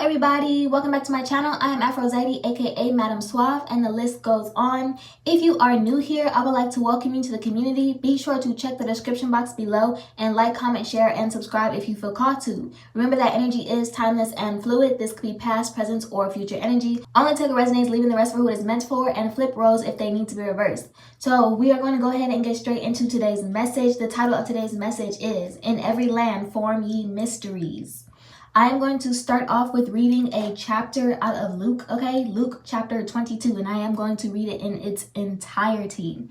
everybody, welcome back to my channel. I am Aphrodite, aka Madam Suave, and the list goes on. If you are new here, I would like to welcome you to the community. Be sure to check the description box below and like, comment, share, and subscribe if you feel called to. Remember that energy is timeless and fluid. This could be past, present, or future energy. Only take what resonates, leaving the rest for who it is meant for, and flip roles if they need to be reversed. So we are going to go ahead and get straight into today's message. The title of today's message is "In Every Land Form Ye Mysteries." I am going to start off with reading a chapter out of Luke, okay? Luke chapter 22, and I am going to read it in its entirety.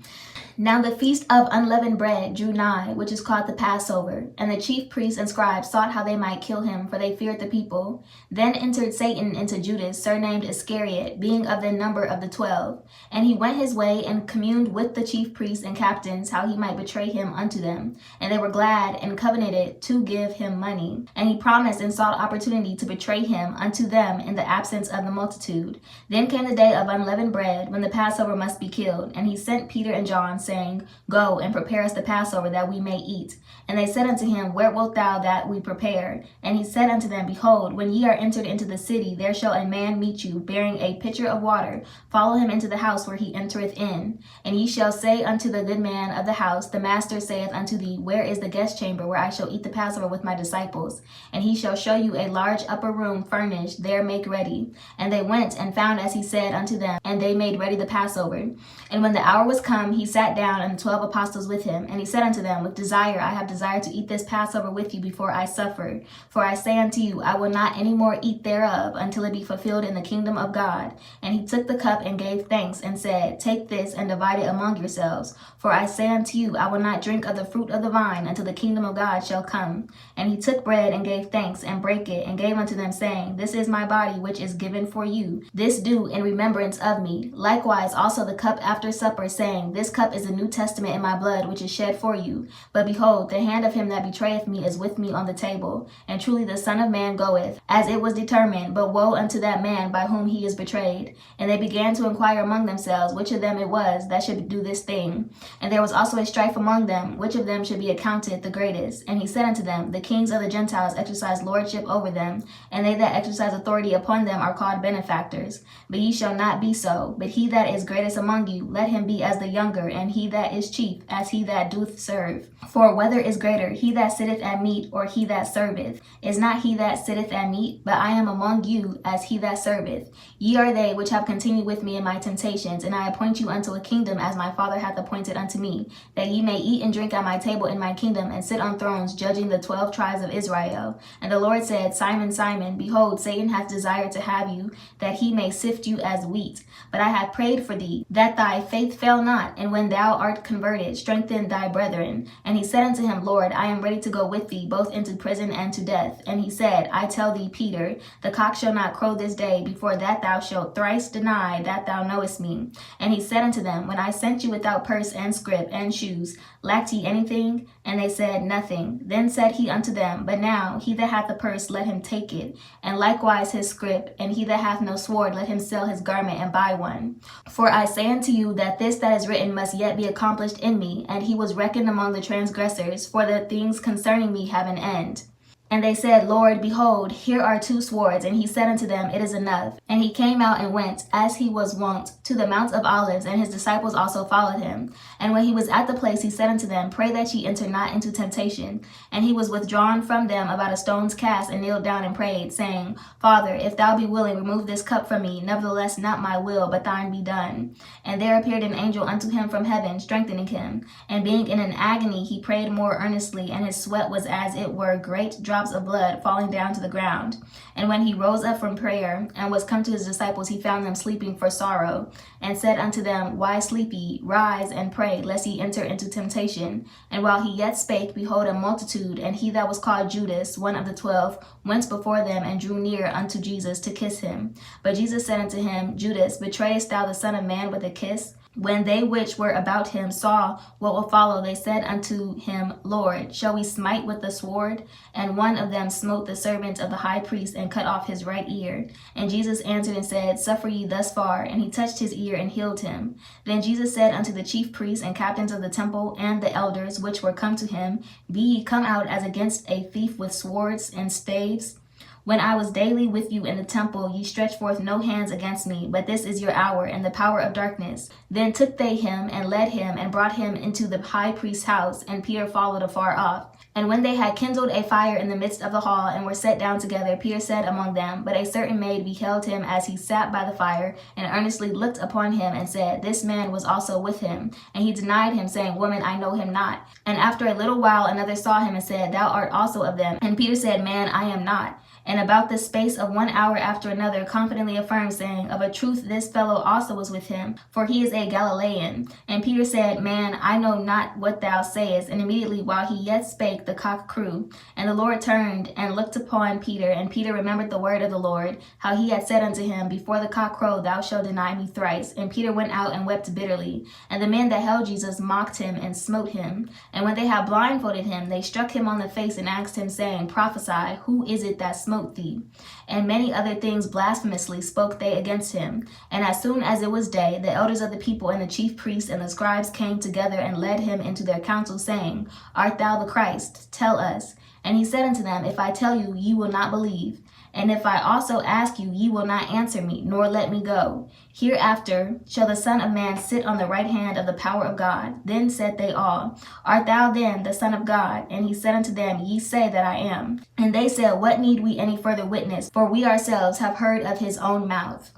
Now the feast of unleavened bread drew nigh, which is called the Passover, and the chief priests and scribes sought how they might kill him, for they feared the people. Then entered Satan into Judas, surnamed Iscariot, being of the number of the 12. And he went his way and communed with the chief priests and captains how he might betray him unto them. And they were glad and covenanted to give him money. And he promised and sought opportunity to betray him unto them in the absence of the multitude. Then came the day of unleavened bread, when the Passover must be killed. And he sent Peter and John, saying, Go and prepare us the Passover, that we may eat. And they said unto him, Where wilt thou that we prepare? And he said unto them, Behold, when ye are entered into the city, there shall a man meet you, bearing a pitcher of water. Follow him into the house where he entereth in. And ye shall say unto the good man of the house, The master saith unto thee, Where is the guest chamber, where I shall eat the Passover with my disciples? And he shall show you a large upper room furnished, there make ready. And they went and found as he said unto them, and they made ready the Passover. And when the hour was come, he sat down, and the 12 apostles with him. And he said unto them, With desire I have desired to eat this Passover with you before I suffer. For I say unto you, I will not any more eat thereof, until it be fulfilled in the kingdom of God. And he took the cup and gave thanks, and said, Take this and divide it among yourselves. For I say unto you, I will not drink of the fruit of the vine, until the kingdom of God shall come. And he took bread and gave thanks, and brake it, and gave unto them, saying, This is my body, which is given for you. This do in remembrance of me. Likewise also the cup after supper, saying, This cup is the New Testament in my blood, which is shed for you. But behold, the hand of him that betrayeth me is with me on the table. And truly the Son of Man goeth, as it was determined, but woe unto that man by whom he is betrayed. And they began to inquire among themselves which of them it was that should do this thing. And there was also a strife among them, which of them should be accounted the greatest. And he said unto them, The kings of the Gentiles exercise lordship over them, and they that exercise authority upon them are called benefactors. But ye shall not be so. But he that is greatest among you, let him be as the younger, and he that is chief as he that doth serve. For whether is greater, he that sitteth at meat, or he that serveth? Is not he that sitteth at meat? But I am among you as he that serveth. Ye are they which have continued with me in my temptations, and I appoint you unto a kingdom, as my Father hath appointed unto me, that ye may eat and drink at my table in my kingdom, and sit on thrones, judging the 12 tribes of Israel. And the Lord said, Simon, Simon, behold, Satan hath desired to have you, that he may sift you as wheat. But I have prayed for thee, that thy faith fail not, and when thou art converted, strengthen thy brethren. And he said unto him, Lord, I am ready to go with thee, both into prison and to death. And he said, I tell thee, Peter, the cock shall not crow this day, before that thou shalt thrice deny that thou knowest me. And he said unto them, When I sent you without purse and scrip and shoes, lacked ye anything? And they said, Nothing. Then said he unto them, But now he that hath a purse, let him take it, and likewise his scrip, and he that hath no sword, let him sell his garment and buy one. For I say unto you that this that is written must yet be accomplished in me. And he was reckoned among the transgressors, for the things concerning me have an end. And they said, Lord, behold, here are 2 swords. And he said unto them, It is enough. And he came out and went, as he was wont, to the Mount of Olives, and his disciples also followed him. And when he was at the place, he said unto them, Pray that ye enter not into temptation. And he was withdrawn from them about a stone's cast, and kneeled down and prayed, saying, Father, if thou be willing, remove this cup from me. Nevertheless, not my will, but thine be done. And there appeared an angel unto him from heaven, strengthening him. And being in an agony, he prayed more earnestly, and his sweat was as it were great drops of blood falling down to the ground. And when he rose up from prayer, and was come to his disciples, he found them sleeping for sorrow, and said unto them, Why sleep ye? Rise and pray, lest ye enter into temptation. And while he yet spake, behold, a multitude, and he that was called Judas, one of the 12, went before them, and drew near unto Jesus to kiss him. But Jesus said unto him, Judas, betrayest thou the Son of Man with a kiss? When they which were about him saw what will follow, they said unto him, Lord, shall we smite with the sword? And one of them smote the servant of the high priest, and cut off his right ear. And Jesus answered and said, Suffer ye thus far. And he touched his ear and healed him. Then Jesus said unto the chief priests and captains of the temple and the elders which were come to him, Be ye come out as against a thief with swords and staves? When I was daily with you in the temple, ye stretched forth no hands against me, but this is your hour, and the power of darkness. Then took they him, and led him, and brought him into the high priest's house, and Peter followed afar off. And when they had kindled a fire in the midst of the hall, and were set down together, Peter said among them, But a certain maid beheld him as he sat by the fire, and earnestly looked upon him, and said, This man was also with him. And he denied him, saying, Woman, I know him not. And after a little while another saw him, and said, Thou art also of them. And Peter said, Man, I am not. And about the space of 1 hour after another confidently affirmed, saying, Of a truth this fellow also was with him, for he is a Galilean. And Peter said, Man, I know not what thou sayest. And immediately while he yet spake, the cock crew. And the Lord turned and looked upon Peter, and Peter remembered the word of the Lord, how he had said unto him, Before the cock crow, thou shalt deny me thrice. And Peter went out and wept bitterly. And the men that held Jesus mocked him and smote him. And when they had blindfolded him, they struck him on the face and asked him, saying, Prophesy, who is it that smote thee? And many other things blasphemously spoke they against him. And as soon as it was day, the elders of the people and the chief priests and the scribes came together and led him into their council, saying, Art thou the Christ? Tell us. And he said unto them, If I tell you, ye will not believe. And if I also ask you, ye will not answer me, nor let me go. Hereafter shall the Son of Man sit on the right hand of the power of God. Then said they all, Art thou then the Son of God? And he said unto them, Ye say that I am. And they said, What need we any further witness? For we ourselves have heard of his own mouth.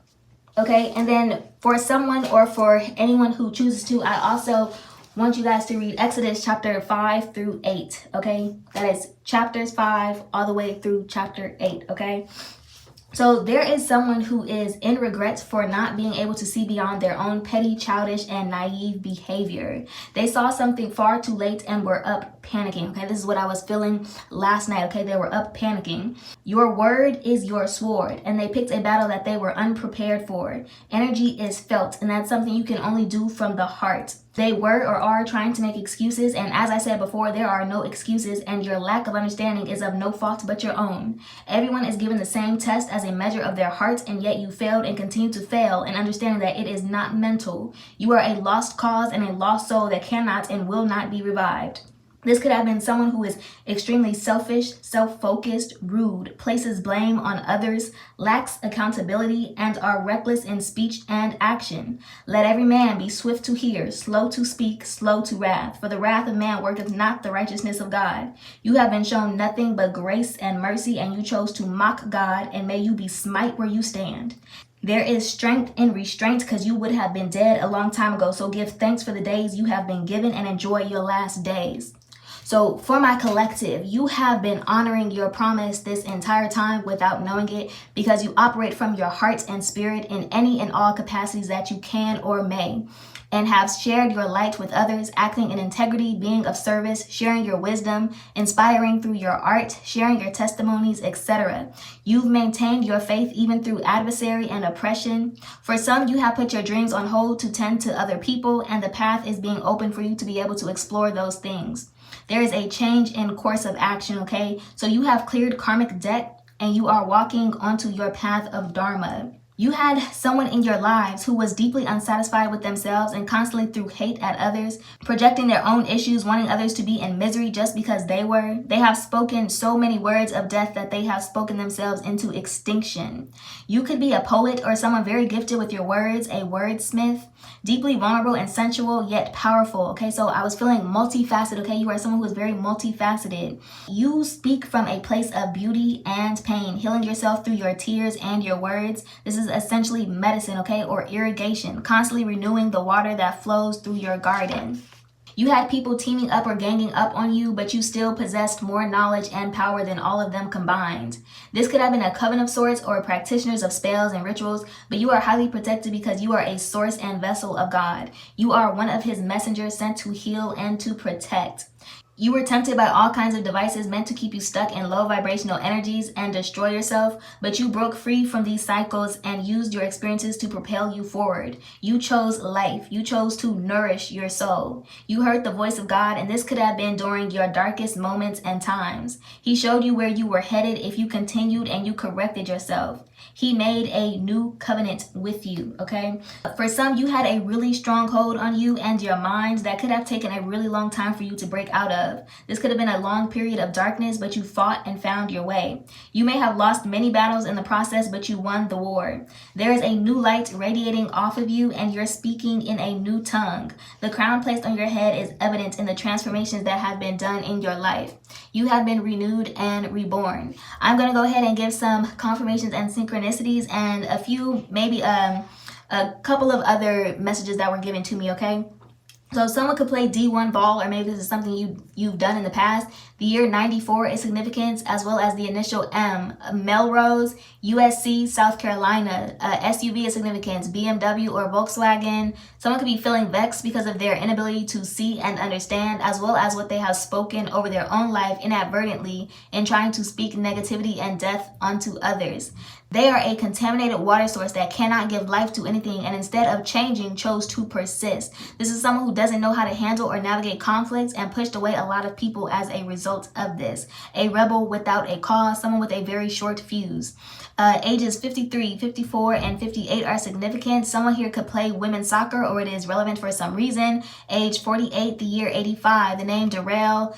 Okay, and then for someone or for anyone who chooses to, I also want you guys to read Exodus chapter 5 through 8, okay? That is chapters 5 all the way through chapter 8, okay? So there is someone who is in regret for not being able to see beyond their own petty, childish, and naive behavior. They saw something far too late and were up panicking, okay? This is what I was feeling last night, okay? They were up panicking. Your word is your sword, and they picked a battle that they were unprepared for. Energy is felt, and that's something you can only do from the heart. They were or are trying to make excuses, and as I said before, there are no excuses, and your lack of understanding is of no fault but your own. Everyone is given the same test as a measure of their heart, and yet you failed and continue to fail in understanding that it is not mental. You are a lost cause and a lost soul that cannot and will not be revived. This could have been someone who is extremely selfish, self-focused, rude, places blame on others, lacks accountability, and are reckless in speech and action. Let every man be swift to hear, slow to speak, slow to wrath. For the wrath of man worketh not the righteousness of God. You have been shown nothing but grace and mercy, and you chose to mock God, and may you be smite where you stand. There is strength in restraint because you would have been dead a long time ago. So give thanks for the days you have been given and enjoy your last days. So for my collective, you have been honoring your promise this entire time without knowing it because you operate from your heart and spirit in any and all capacities that you can or may, and have shared your light with others, acting in integrity, being of service, sharing your wisdom, inspiring through your art, sharing your testimonies, etc. You've maintained your faith even through adversary and oppression. For some, you have put your dreams on hold to tend to other people, and the path is being opened for you to be able to explore those things. There is a change in course of action, okay? So you have cleared karmic debt and you are walking onto your path of dharma. You had someone in your lives who was deeply unsatisfied with themselves and constantly threw hate at others, projecting their own issues, wanting others to be in misery just because they were. They have spoken so many words of death that they have spoken themselves into extinction. You could be a poet or someone very gifted with your words, a wordsmith, deeply vulnerable and sensual, yet powerful. Okay, so I was feeling multifaceted. Okay, you are someone who is very multifaceted. You speak from a place of beauty and pain, healing yourself through your tears and your words. This is essentially medicine, okay, or irrigation, constantly renewing the water that flows through your garden. You had people teaming up or ganging up on you, but you still possessed more knowledge and power than all of them combined. This could have been a coven of sorts or practitioners of spells and rituals, but you are highly protected because you are a source and vessel of God. You are one of his messengers sent to heal and to protect. You were tempted by all kinds of devices meant to keep you stuck in low vibrational energies and destroy yourself, but you broke free from these cycles and used your experiences to propel you forward. You chose life. You chose to nourish your soul. You heard the voice of God, and this could have been during your darkest moments and times. He showed you where you were headed if you continued and you corrected yourself. He made a new covenant with you, okay? For some, you had a really strong hold on you and your mind that could have taken a really long time for you to break out of. of. This could have been a long period of darkness, but you fought and found your way. You may have lost many battles in the process, but you won the war. There is a new light radiating off of you, and you're speaking in a new tongue. The crown placed on your head is evident in the transformations that have been done in your life. You have been renewed and reborn. I'm going to go ahead and give some confirmations and synchronicities and a few, maybe a couple of other messages that were given to me, okay? So someone could play D1 ball, or maybe this is something you've done in the past. The year 94 is significance, as well as the initial M. Melrose, USC, South Carolina. SUV is significance, BMW or Volkswagen. Someone could be feeling vexed because of their inability to see and understand, as well as what they have spoken over their own life inadvertently in trying to speak negativity and death onto others. They are a contaminated water source that cannot give life to anything, and instead of changing, chose to persist. This is someone who doesn't know how to handle or navigate conflicts and pushed away a lot of people as a result of this. A rebel without a cause, someone with a very short fuse. Ages 53, 54, and 58 are significant. Someone here could play women's soccer, or it is relevant for some reason. Age 48, the year 85, the name Darrell.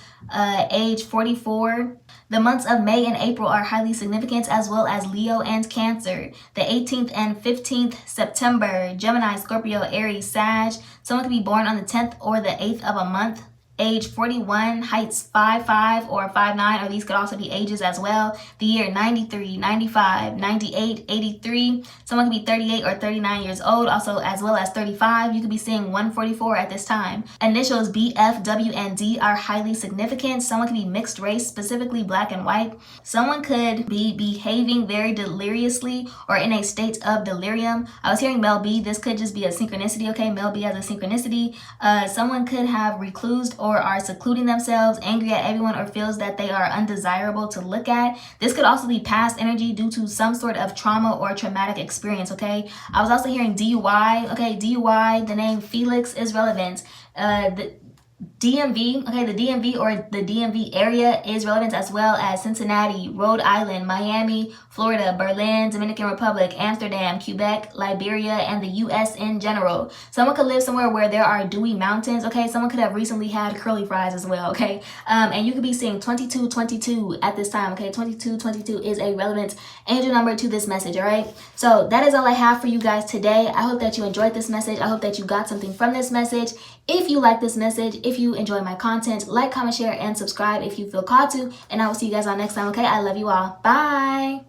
Age 44. The months of May and April are highly significant, as well as Leo and Cancer. The 18th and 15th September, Gemini, Scorpio, Aries, Sag. Someone could be born on the 10th or the 8th of a month. Age 41, heights 5'5" or 5'9", or these could also be ages as well. The year 93, 95, 98, 83. Someone could be 38 or 39 years old, also as well as 35. You could be seeing 144 at this time. Initials B, F, W, and D are highly significant. Someone could be mixed race, specifically black and white. Someone could be behaving very deliriously or in a state of delirium. I was hearing Mel B. This could just be a synchronicity, okay? Mel B has a synchronicity. Someone could have reclused or are secluding themselves, angry at everyone, or feels that they are undesirable to look at. This could also be past energy due to some sort of trauma or traumatic experience, okay? I was also hearing DUI, okay? DUI, the name Felix is relevant. The DMV, okay, the DMV or the DMV area is relevant, as well as Cincinnati, Rhode Island, Miami, Florida, Berlin, Dominican Republic, Amsterdam, Quebec, Liberia, and the US in general. Someone could live somewhere where there are dewy mountains, okay? Someone could have recently had curly fries as well, okay? And you could be seeing 2222 at this time, okay? 2222 is a relevant angel number to this message, all right? So that is all I have for you guys today. I hope that you enjoyed this message. I hope that you got something from this message. If you like this message, if you enjoy my content, like, comment, share, and subscribe if you feel called to. And I will see you guys on next time, okay? I love you all. Bye.